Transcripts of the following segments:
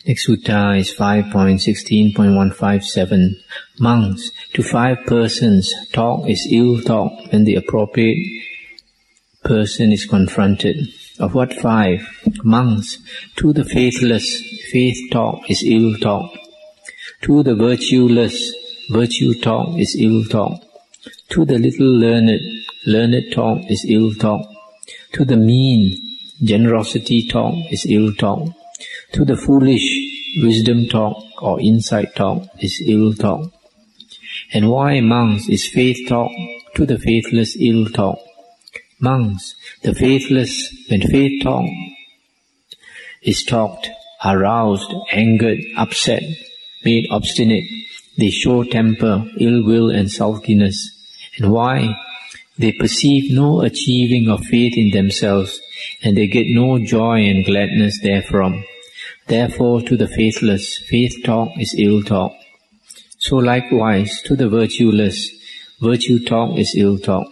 Next sutta is 5.16.157. Monks, to 5 persons, talk is ill talk when the appropriate person is confronted. Of what 5? Monks, to the faithless, faith talk is ill talk. To the virtueless, virtue talk is ill talk. To the little learned, learned talk is ill talk. To the mean, generosity talk is ill talk. To the foolish, wisdom talk or insight talk is ill talk. And why, monks, is faith talk to the faithless ill talk? Monks, the faithless, when faith talk is talked, are roused, angered, upset, made obstinate. They show temper, ill will and sulkiness. And why? They perceive no achieving of faith in themselves, and they get no joy and gladness therefrom. Therefore, to the faithless, faith talk is ill talk. So likewise, to the virtueless, virtue talk is ill talk.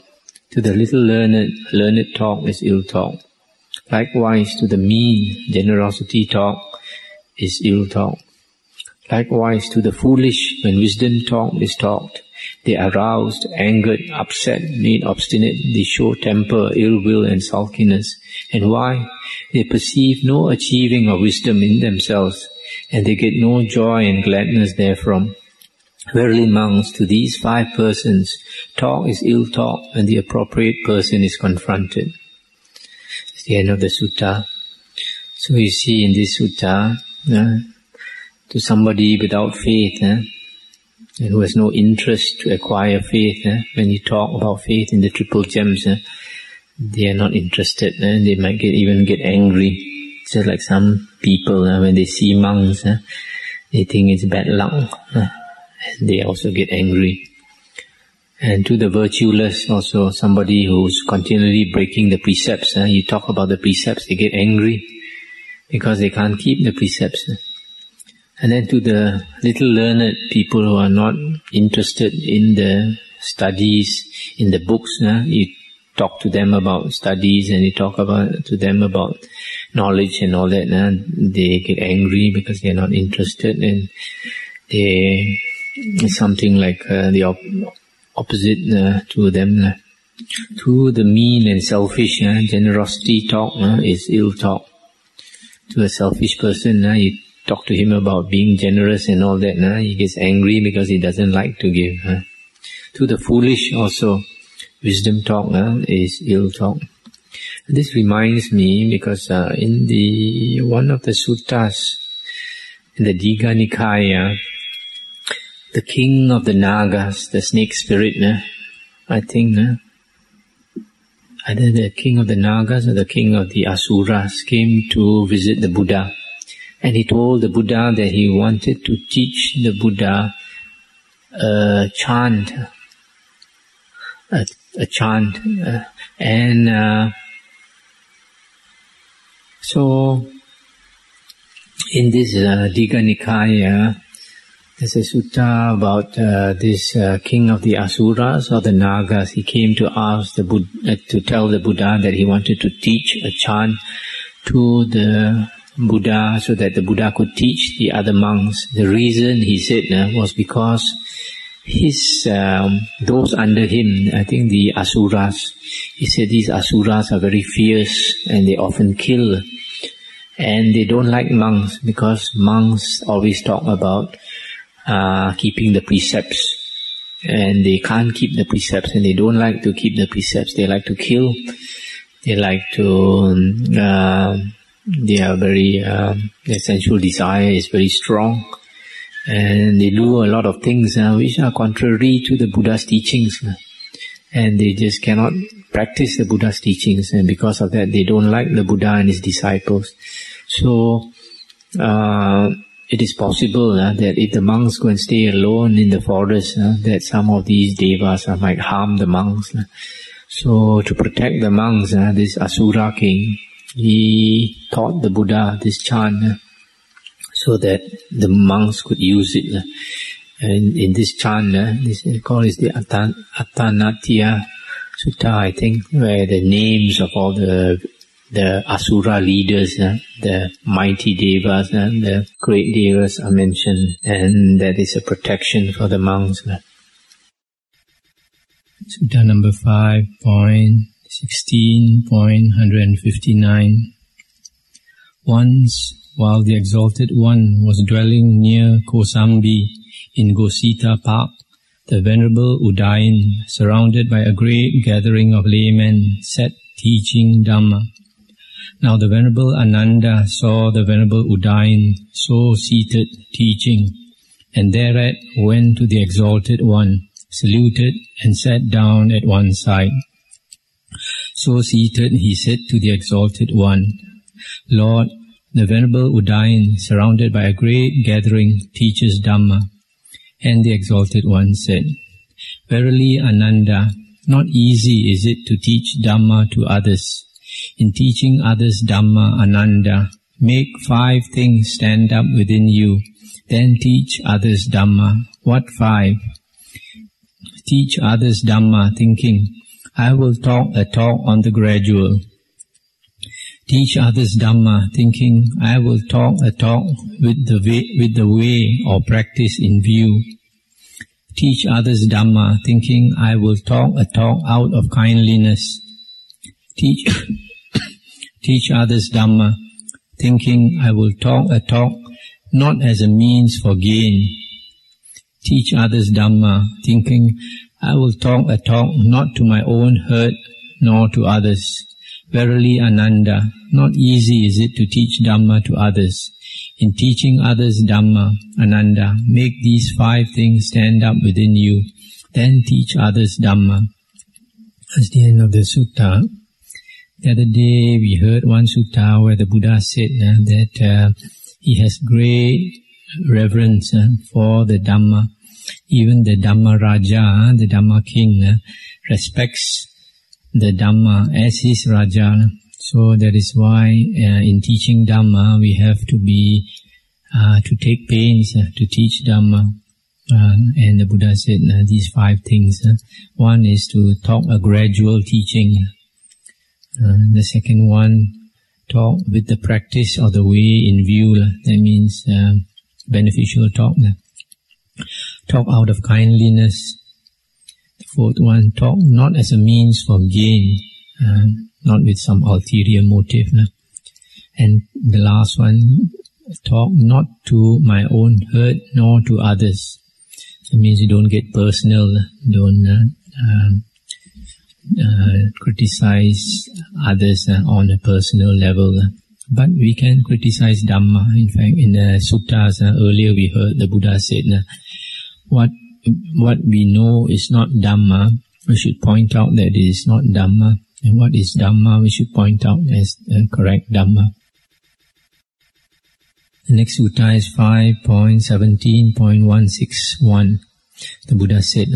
To the little learned, learned talk is ill talk. Likewise, to the mean, generosity talk is ill talk. Likewise, to the foolish, when wisdom talk is talked, they are aroused, angered, upset, made obstinate, they show temper, ill will and sulkiness. And why? They perceive no achieving of wisdom in themselves, and they get no joy and gladness therefrom. Verily, monks, to these 5 persons, talk is ill talk when the appropriate person is confronted. It's the end of the sutta. So you see in this sutta, to somebody without faith, and who has no interest to acquire faith, when you talk about faith in the triple gems, they are not interested, they might even get angry. Just like some people, when they see monks, they think it's bad luck, and they also get angry. And to the virtueless also, somebody who's continually breaking the precepts, you talk about the precepts, they get angry because they can't keep the precepts. And then to the little learned people who are not interested in the studies, in the books, you talk to them about studies and you talk to them about knowledge and all that, they get angry because they are not interested, and it's something like the opposite to them. To the mean and selfish, generosity talk is ill talk. To a selfish person, you talk to him about being generous and all that, he gets angry because he doesn't like to give. To the foolish also, wisdom talk is ill talk. And this reminds me because in one of the suttas, in the Digha Nikaya, the king of the Nagas, the snake spirit, I think, either the king of the Nagas or the king of the Asuras came to visit the Buddha. And he told the Buddha that he wanted to teach the Buddha a chant. So in this Digha Nikaya, there's a sutta about this king of the Asuras or the Nagas. He came to ask the Buddha, to tell the Buddha that he wanted to teach a chant to the Buddha so that the Buddha could teach the other monks. The reason he said was because those under him, I think the Asuras, he said these Asuras are very fierce and they often kill. And they don't like monks because monks always talk about keeping the precepts. And they can't keep the precepts and they don't like to keep the precepts. They like to kill. They like to... they are very... their sensual desire is very strong. And they do a lot of things which are contrary to the Buddha's teachings. And they just cannot practice the Buddha's teachings. And because of that, they don't like the Buddha and his disciples. So, it is possible that if the monks go and stay alone in the forest, that some of these devas might harm the monks. So, to protect the monks, this Asura king, he taught the Buddha this chant so that the monks could use it. And in this chant, this is called the Attanatya Sutta, I think, where the names of all the the Asura leaders, the mighty devas, the great devas are mentioned, and that is a protection for the monks. Sutta number 5.16.159. Once, while the Exalted One was dwelling near Kosambi in Gosita Park, the Venerable Udayin, surrounded by a great gathering of laymen, sat teaching Dhamma. Now the Venerable Ananda saw the Venerable Udayin so seated teaching, and thereat went to the Exalted One, saluted, and sat down at one side. So seated, he said to the Exalted One, Lord, the Venerable Udayin, surrounded by a great gathering, teaches Dhamma. And the Exalted One said, Verily, Ananda, not easy is it to teach Dhamma to others. In teaching others Dhamma, Ananda, make 5 things stand up within you, then teach others Dhamma. What 5? Teach others Dhamma, thinking, I will talk a talk on the gradual. Teach others Dhamma, thinking, I will talk a talk with the way or practice in view. Teach others Dhamma, thinking, I will talk a talk out of kindliness. Teach others Dhamma, thinking, I will talk a talk not as a means for gain. Teach others Dhamma, thinking, I will talk a talk not to my own hurt nor to others. Verily, Ananda, not easy is it to teach Dhamma to others. In teaching others Dhamma, Ananda, make these 5 things stand up within you, then teach others Dhamma. That's the end of the sutta. The other day we heard one sutta where the Buddha said that he has great reverence for the Dhamma. Even the Dhamma Raja, the Dhamma King, respects the Dhamma as his Raja. So that is why in teaching Dhamma we have to take pains to teach Dhamma. And the Buddha said these 5 things. One is to talk a gradual teaching. The second one, talk with the practice or the way in view. That means beneficial talk. Talk out of kindliness. The 4th one, talk not as a means for gain, not with some ulterior motive. And the last one, talk not to my own hurt nor to others. That means you don't get personal, don't criticize others on a personal level. But we can criticize Dhamma. In fact, in the suttas earlier we heard the Buddha said, what we know is not Dhamma, we should point out that it is not Dhamma. And what is Dhamma, we should point out as correct Dhamma. The next sutta is 5.17.161. The Buddha said,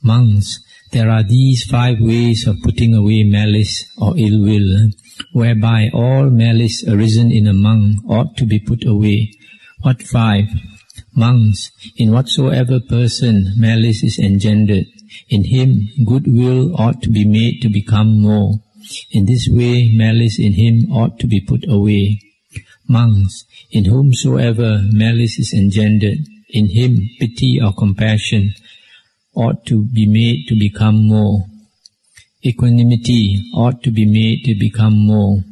Monks, there are these 5 ways of putting away malice or ill will, whereby all malice arisen in a monk ought to be put away. What 5? Monks, in whatsoever person malice is engendered, in him goodwill ought to be made to become more. In this way malice in him ought to be put away. Monks, in whomsoever malice is engendered, in him pity or compassion ought to be made to become more. Equanimity ought to be made to become more.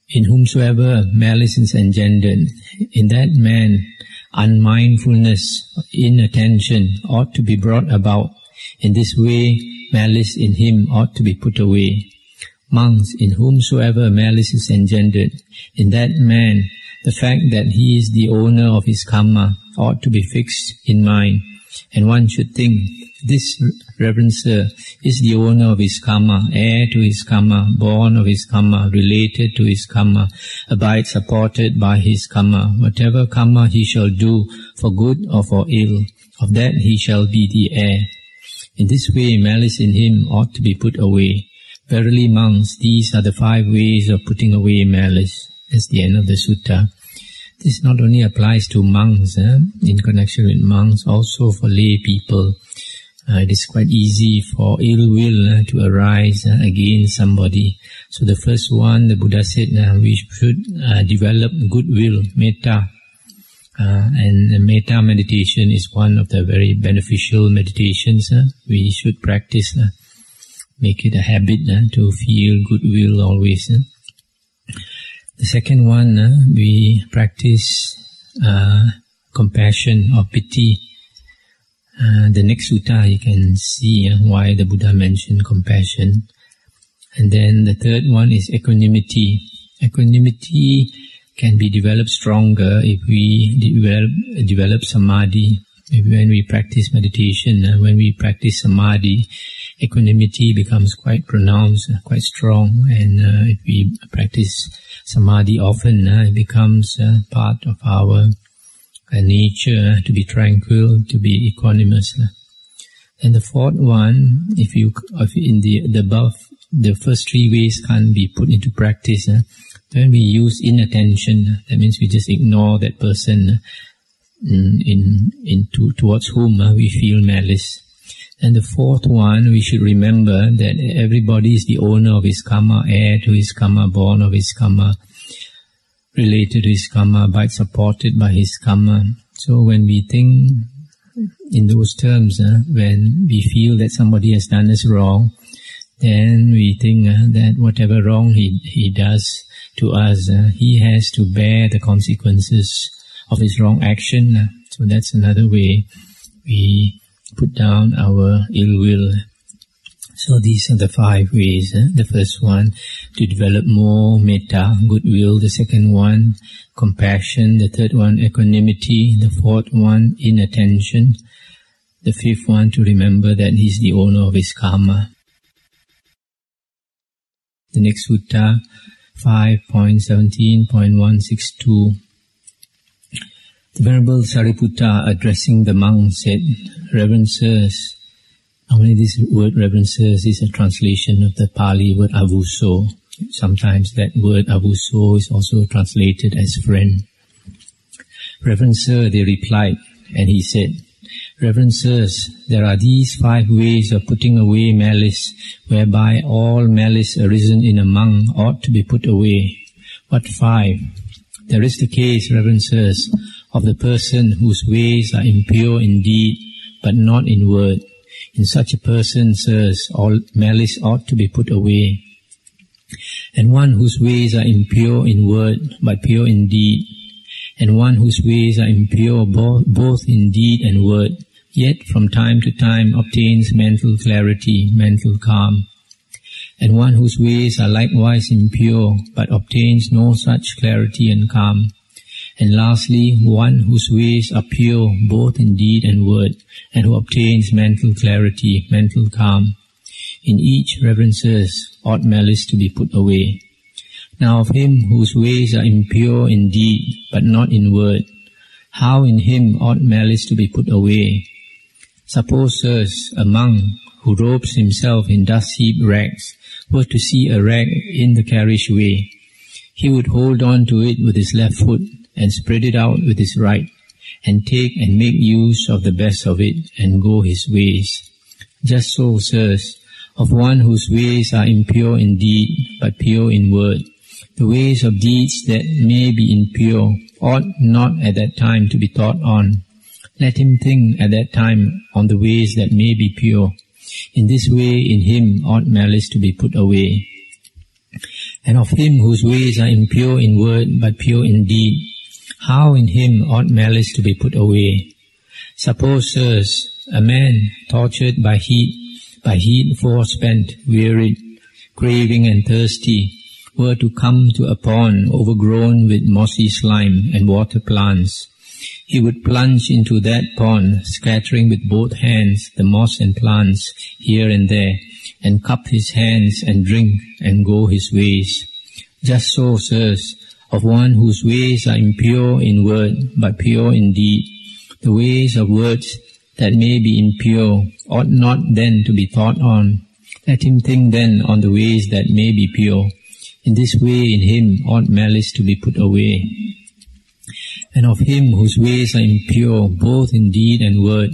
In whomsoever malice is engendered, in that man unmindfulness, inattention ought to be brought about. In this way malice in him ought to be put away. Monks, in whomsoever malice is engendered, in that man the fact that he is the owner of his karma ought to be fixed in mind, and one should think, this reverencer is the owner of his karma, heir to his karma, born of his karma, related to his karma, abides supported by his karma. Whatever karma he shall do, for good or for ill, of that he shall be the heir. In this way malice in him ought to be put away. Verily, monks, these are the 5 ways of putting away malice. That's the end of the sutta. This not only applies to monks, in connection with monks, also for lay people. it is quite easy for ill will to arise against somebody. So the first one, the Buddha said, we should develop goodwill, metta. And metta meditation is one of the very beneficial meditations. We should practice, make it a habit to feel goodwill always. The second one, we practice compassion or pity. The next sutta you can see why the Buddha mentioned compassion. And then the third one is equanimity. Equanimity can be developed stronger if we develop samadhi. When we practice meditation, when we practice samadhi, equanimity becomes quite pronounced, quite strong. And if we practice samadhi often, it becomes part of our nature to be tranquil, to be equanimous. And the fourth one, if in the above, the first three ways can't be put into practice, then we use inattention. That means we just ignore that person towards whom we feel malice. And the fourth one, we should remember that everybody is the owner of his karma, heir to his karma, born of his karma, related to his karma, but supported by his karma. So when we think in those terms, when we feel that somebody has done us wrong, then we think that whatever wrong he does to us, he has to bear the consequences of his wrong action. So that's another way we put down our ill will. So these are the 5 ways. The first one, to develop more metta, goodwill. The second one, compassion. The third one, equanimity. The fourth one, inattention. The fifth one, to remember that he is the owner of his karma. The next sutta, 5.17.162. The Venerable Sariputta, addressing the monks, said, Reverend Sirs, normally this word Reverend Sirs is a translation of the Pali word avuso. Sometimes that word avuso is also translated as friend. Reverend Sir, they replied, and he said, Reverend Sirs, there are these 5 ways of putting away malice, whereby all malice arisen in a monk ought to be put away. What 5? There is the case, Reverend Sirs, of the person whose ways are impure in deed, but not in word. In such a person, sirs, all malice ought to be put away. And one whose ways are impure in word, but pure in deed, and one whose ways are impure both in deed and word, yet from time to time obtains mental clarity, mental calm. And one whose ways are likewise impure, but obtains no such clarity and calm. And lastly, one whose ways are pure both in deed and word, and who obtains mental clarity, mental calm. In each, Reverend Sirs, ought malice to be put away. Now of him whose ways are impure in deed, but not in word, how in him ought malice to be put away? Suppose, sirs, a monk who robes himself in dust-heaped rags were to see a rag in the carriage way. He would hold on to it with his left foot and spread it out with his right, and take and make use of the best of it, and go his ways. Just so, sirs, of one whose ways are impure in deed, but pure in word, the ways of deeds that may be impure ought not at that time to be thought on. Let him think at that time on the ways that may be pure. In this way, in him ought malice to be put away. And of him whose ways are impure in word, but pure in deed, how in him ought malice to be put away? Suppose, sirs, a man tortured by heat forespent, wearied, craving and thirsty, were to come to a pond overgrown with mossy slime and water plants. He would plunge into that pond, scattering with both hands the moss and plants here and there, and cup his hands and drink and go his ways. Just so, sirs, of one whose ways are impure in word, but pure in deed, the ways of words that may be impure ought not then to be thought on. Let him think then on the ways that may be pure. In this way in him ought malice to be put away. And of him whose ways are impure both in deed and word,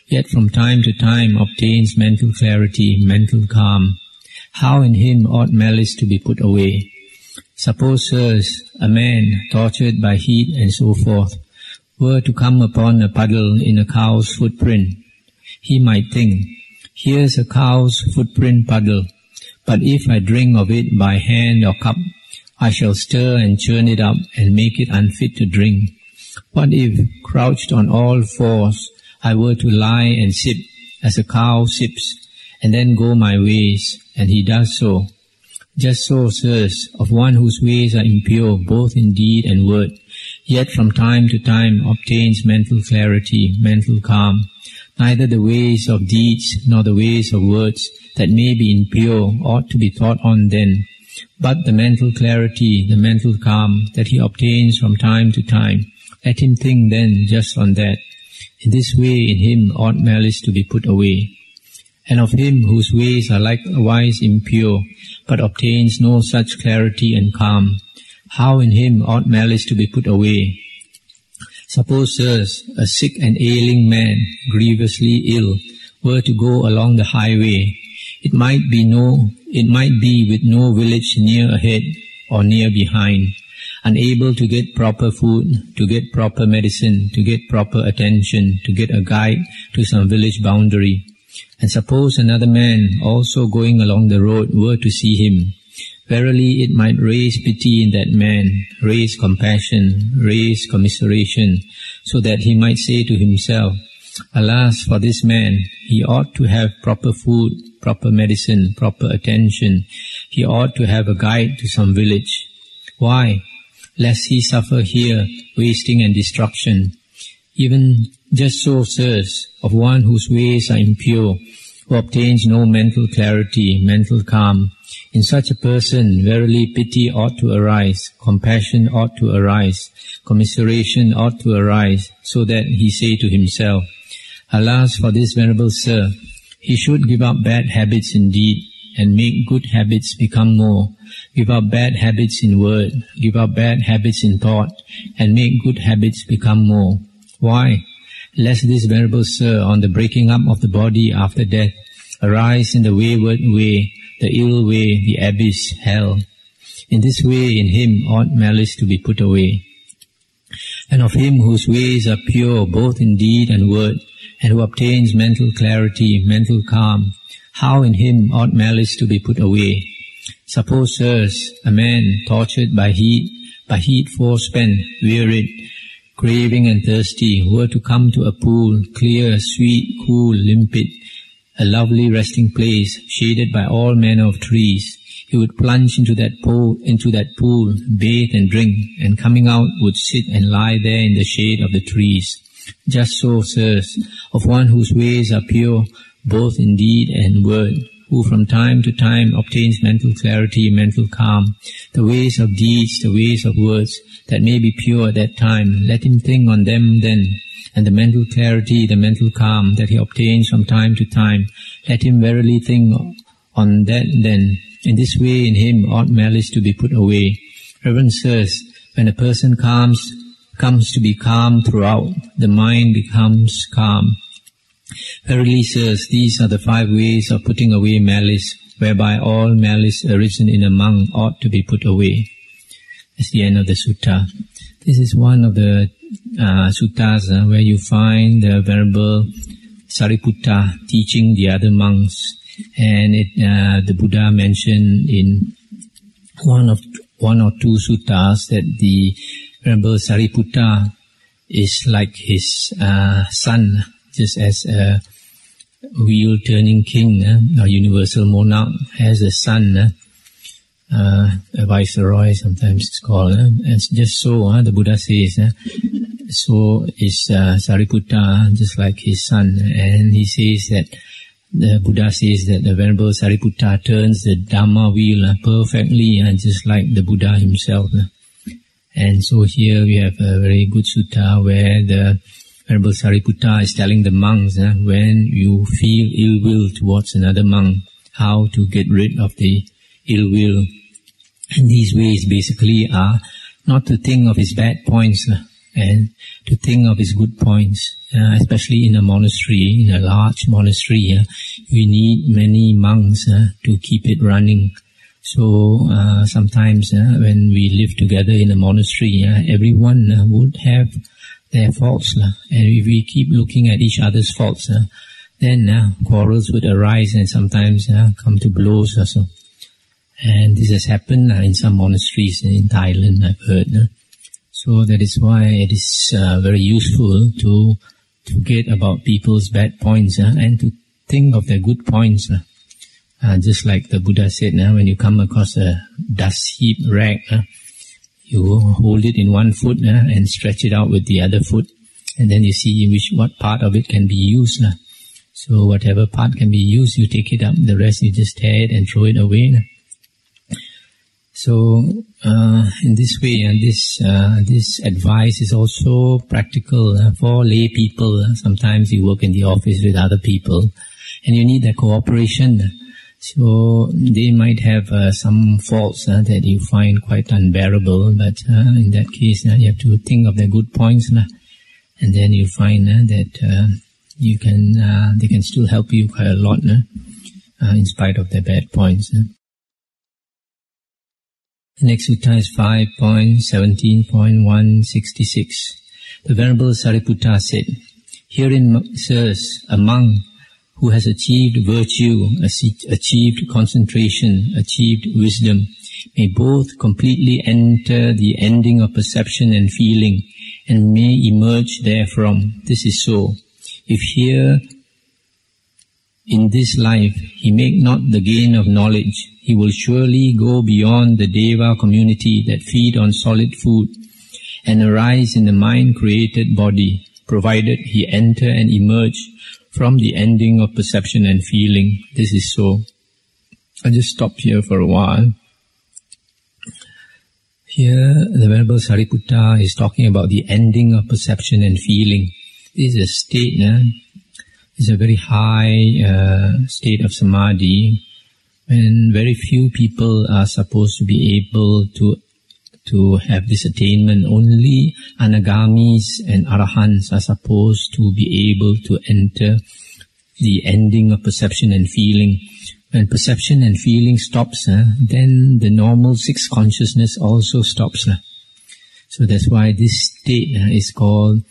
yet from time to time obtains mental clarity, mental calm. How in him ought malice to be put away? Suppose, sirs, a man, tortured by heat and so forth, were to come upon a puddle in a cow's footprint. He might think, here's a cow's footprint puddle, but if I drink of it by hand or cup, I shall stir and churn it up and make it unfit to drink. What if, crouched on all fours, I were to lie and sip as a cow sips, and then go my ways, and he does so. Just so, sirs, of one whose ways are impure both in deed and word, yet from time to time obtains mental clarity, mental calm. Neither the ways of deeds nor the ways of words that may be impure ought to be thought on then, but the mental clarity, the mental calm that he obtains from time to time, let him think then just on that. In this way in him ought malice to be put away. And of him whose ways are likewise impure, but obtains no such clarity and calm, how in him ought malice to be put away? Suppose, sirs, a sick and ailing man, grievously ill, were to go along the highway. It might be with no village near ahead or near behind, unable to get proper food, to get proper medicine, to get proper attention, to get a guide to some village boundary. And suppose another man also going along the road were to see him. Verily it might raise pity in that man, raise compassion, raise commiseration, so that he might say to himself, alas, for this man, he ought to have proper food, proper medicine, proper attention. He ought to have a guide to some village. Why? Lest he suffer here wasting and destruction. Even just so, sirs, of one whose ways are impure, who obtains no mental clarity, mental calm, in such a person verily pity ought to arise, compassion ought to arise, commiseration ought to arise, so that he say to himself, alas, for this venerable sir, he should give up bad habits indeed, and make good habits become more, give up bad habits in word, give up bad habits in thought, and make good habits become more. Why? Lest this venerable sir, on the breaking up of the body after death, arise in the wayward way, the ill way, the abyss, hell. In this way in him ought malice to be put away. And of him whose ways are pure both in deed and word, and who obtains mental clarity, mental calm, how in him ought malice to be put away? Suppose, sirs, a man tortured by heat forespent, wearied, craving and thirsty, were to come to a pool, clear, sweet, cool, limpid, a lovely resting place, shaded by all manner of trees. He would plunge into that pool, bathe and drink, and coming out would sit and lie there in the shade of the trees. Just so, sirs, of one whose ways are pure, both in deed and word, who from time to time obtains mental clarity, mental calm, the ways of deeds, the ways of words, that may be pure at that time, let him think on them then, and the mental clarity, the mental calm that he obtains from time to time, let him verily think on that then. In this way in him ought malice to be put away. Reverend sirs, when a person comes to be calm throughout, the mind becomes calm. Verily, sirs, these are the 5 ways of putting away malice, whereby all malice arisen in a monk ought to be put away. That's the end of the sutta. This is one of the suttas where you find the Venerable Sariputta teaching the other monks, and the Buddha mentioned in one or two suttas that the Venerable Sariputta is like his son, just as a wheel-turning king, a universal monarch has a son, a viceroy sometimes it's called, and just so the Buddha says, so is Sariputta just like his son, and he says that the Buddha says that the Venerable Sariputta turns the Dhamma wheel perfectly, just like the Buddha himself. And so here we have a very good sutta where the Venerable Sariputta is telling the monks, when you feel ill will towards another monk, how to get rid of the ill will. And these ways basically are not to think of his bad points and to think of its good points, especially in a monastery, in a large monastery. We need many monks to keep it running. So sometimes when we live together in a monastery, everyone would have their faults. And if we keep looking at each other's faults, then quarrels would arise and sometimes come to blows also. And this has happened in some monasteries in Thailand, I've heard. So that is why it is very useful to forget about people's bad points and to think of their good points. Just like the Buddha said, when you come across a dust heap rag, you hold it in one foot and stretch it out with the other foot, and then you see what part of it can be used. So whatever part can be used, you take it up. The rest you just tear it and throw it away. So in this way, this advice is also practical for lay people. Sometimes you work in the office with other people, and you need their cooperation. So they might have some faults that you find quite unbearable, but in that case, you have to think of their good points, and then you find that they can still help you quite a lot, in spite of their bad points. The next sutta is 5.17.166. The Venerable Sariputta said, "Herein, sirs, a monk who has achieved virtue, achieved concentration, achieved wisdom, may both completely enter the ending of perception and feeling, and may emerge therefrom. This is so. If here, in this life, he make not the gain of knowledge, he will surely go beyond the Deva community that feed on solid food, and arise in the mind-created body, provided he enter and emerge from the ending of perception and feeling. This is so." I'll just stop here for a while. Here, the Venerable Sariputta is talking about the ending of perception and feeling. This is a state, it's a very high state of samadhi, when very few people are supposed to be able to have this attainment. Only anagamis and arahants are supposed to be able to enter the ending of perception and feeling. When perception and feeling stops, then the normal six consciousness also stops. So that's why this state is called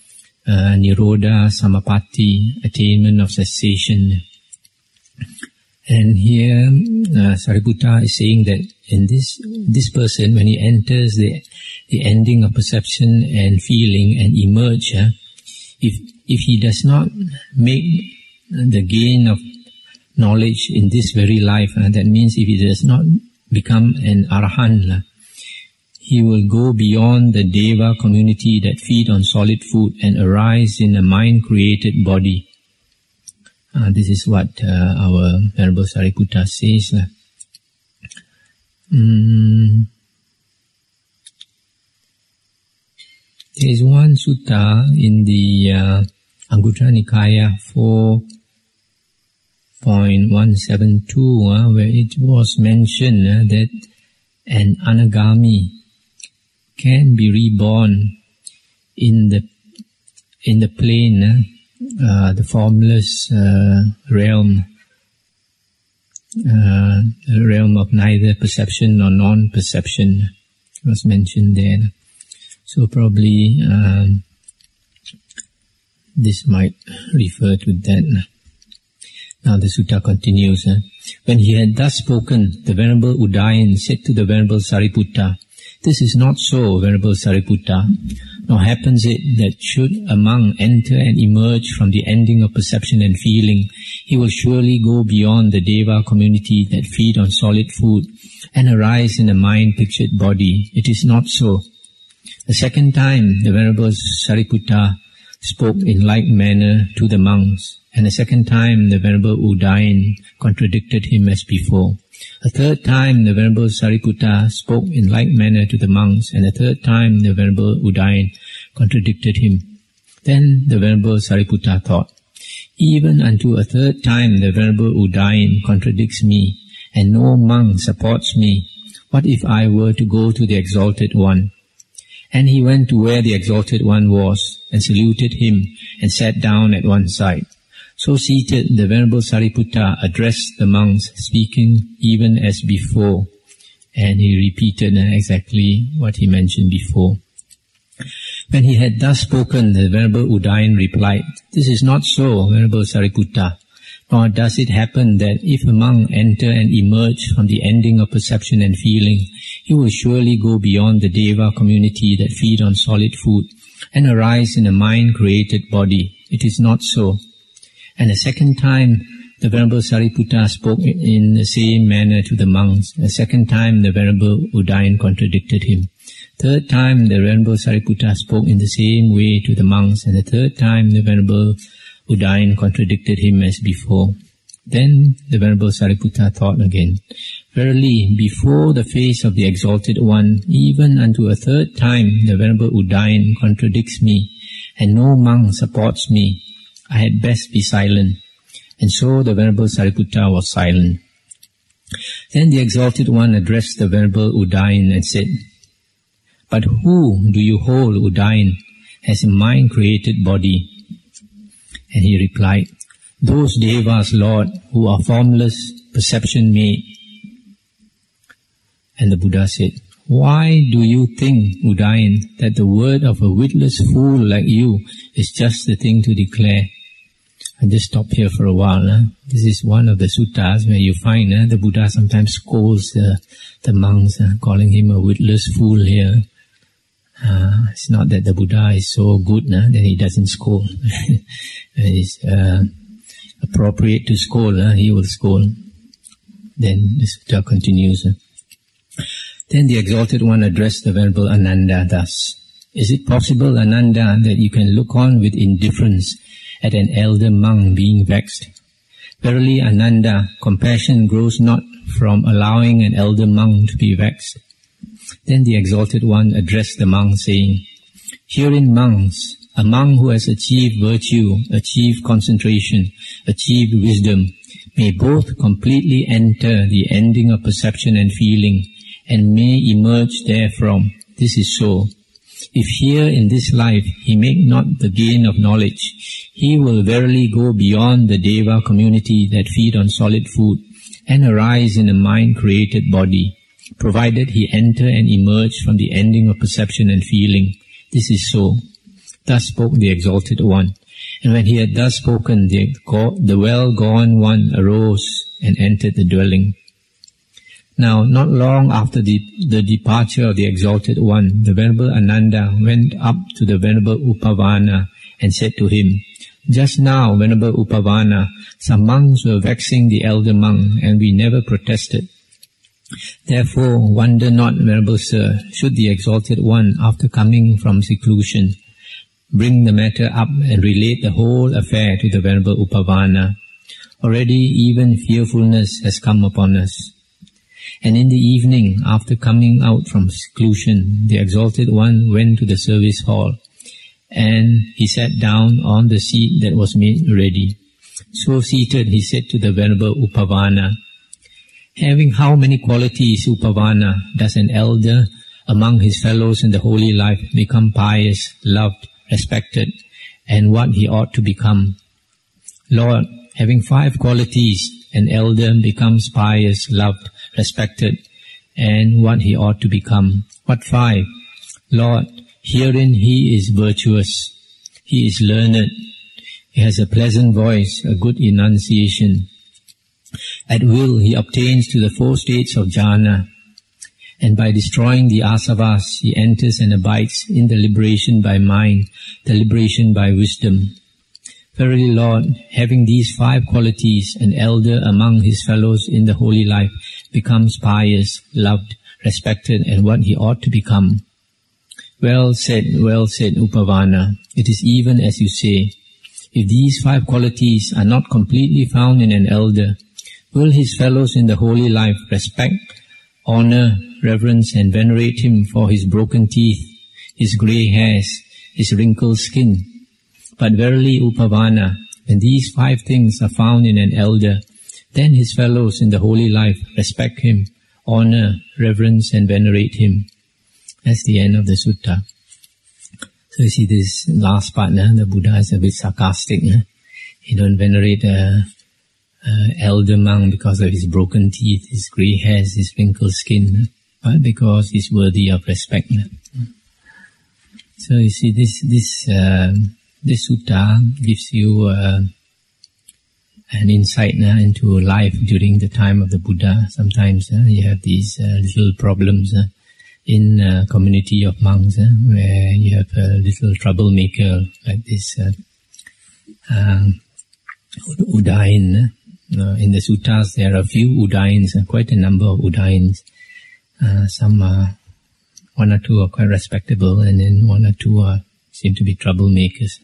Nirodha Samapatti, attainment of cessation. And here Sariputta is saying that in this person, when he enters the ending of perception and feeling and emerge, if he does not make the gain of knowledge in this very life, that means if he does not become an arahant, he will go beyond the Deva community that feed on solid food and arise in a mind-created body. This is what our Venerable Sariputta says. There is one sutta in the Anguttara Nikaya 4.172 where it was mentioned that an anagami can be reborn in the plane, the formless realm, the realm of neither perception nor non-perception was mentioned there. So probably this might refer to that. Now the sutta continues. When he had thus spoken, the Venerable Udayan said to the Venerable Sariputta, "This is not so, Venerable Sariputta, nor happens it that should a monk enter and emerge from the ending of perception and feeling, he will surely go beyond the Deva community that feed on solid food and arise in a mind-pictured body. It is not so." The second time, the Venerable Sariputta spoke in like manner to the monks, and the second time the Venerable Udayan contradicted him as before. A third time the Venerable Sariputta spoke in like manner to the monks, and the third time the Venerable Udayan contradicted him. Then the Venerable Sariputta thought, "Even unto a third time the Venerable Udayan contradicts me, and no monk supports me. What if I were to go to the Exalted One?" And he went to where the Exalted One was, and saluted him, and sat down at one side. So seated, the Venerable Sariputta addressed the monks, speaking even as before. And he repeated exactly what he mentioned before. When he had thus spoken, the Venerable Udayan replied, "This is not so, Venerable Sariputta. Nor does it happen that if a monk enter and emerge from the ending of perception and feeling, he will surely go beyond the Deva community that feed on solid food and arise in a mind-created body. It is not so." And a second time, the Venerable Sariputta spoke in the same manner to the monks. A second time, the Venerable Udayan contradicted him. Third time, the Venerable Sariputta spoke in the same way to the monks, and the third time, the Venerable Udayan contradicted him as before. Then the Venerable Sariputta thought again, "Verily, before the face of the Exalted One, even unto a third time, the Venerable Udayan contradicts me, and no monk supports me. I had best be silent." And so the Venerable Sariputta was silent. Then the Exalted One addressed the Venerable Udayan and said, "But who do you hold, Udayan, as a mind-created body?" And he replied, "Those Devas, Lord, who are formless, perception-made." And the Buddha said, "Why do you think, Udayan, that the word of a witless fool like you is just the thing to declare?" I'll just stop here for a while. This is one of the suttas where you find the Buddha sometimes scolds the monks, calling him a witless fool here. It's not that the Buddha is so good that he doesn't scold. It's appropriate to scold, he will scold. Then the sutta continues. Then the Exalted One addressed the Venerable Ananda thus, "Is it possible, Ananda, that you can look on with indifference at an elder monk being vexed? Verily, Ananda, compassion grows not from allowing an elder monk to be vexed." Then the Exalted One addressed the monk, saying, "Herein, monks, a monk who has achieved virtue, achieved concentration, achieved wisdom, may both completely enter the ending of perception and feeling, and may emerge therefrom. This is so. If here in this life he make not the gain of knowledge, he will verily go beyond the Deva community that feed on solid food, and arise in a mind-created body, provided he enter and emerge from the ending of perception and feeling. This is so." Thus spoke the Exalted One. And when he had thus spoken, the well-gone one arose and entered the dwelling. Now, not long after the departure of the Exalted One, the Venerable Ananda went up to the Venerable Upavana and said to him, "Just now, Venerable Upavana, some monks were vexing the elder monk, and we never protested. Therefore, wonder not, Venerable Sir, should the Exalted One, after coming from seclusion, bring the matter up and relate the whole affair to the Venerable Upavana. Already even fearfulness has come upon us." And in the evening, after coming out from seclusion, the Exalted One went to the service hall, and he sat down on the seat that was made ready. So seated, he said to the Venerable Upavana, "Having how many qualities, Upavana, does an elder among his fellows in the holy life become pious, loved, respected, and what he ought to become?" "Lord, having 5 qualities, an elder becomes pious, loved, respected, and what he ought to become." "What 5? "Lord, herein he is virtuous, he is learned, he has a pleasant voice, a good enunciation. At will he obtains to the 4 states of jhana, and by destroying the asavas he enters and abides in the liberation by mind, the liberation by wisdom. Verily, Lord, having these 5 qualities, an elder among his fellows in the holy life becomes pious, loved, respected, and what he ought to become." Well said, Upavana. It is even as you say. If these 5 qualities are not completely found in an elder, will his fellows in the holy life respect, honor, reverence, and venerate him for his broken teeth, his grey hairs, his wrinkled skin? But verily, Upavana, when these 5 things are found in an elder, then his fellows in the holy life respect him, honor, reverence, and venerate him. That's the end of the sutta. So you see this last part, the Buddha is a bit sarcastic. He don't venerate elder monk because of his broken teeth, his grey hairs, his wrinkled skin, but because he's worthy of respect. So you see this sutta gives you an insight into life during the time of the Buddha. Sometimes you have these little problems in a community of monks where you have a little troublemaker like this Udayin. In the suttas there are a few Udayins, quite a number of Udayins. Some one or two are quite respectable, and then one or two seem to be troublemakers.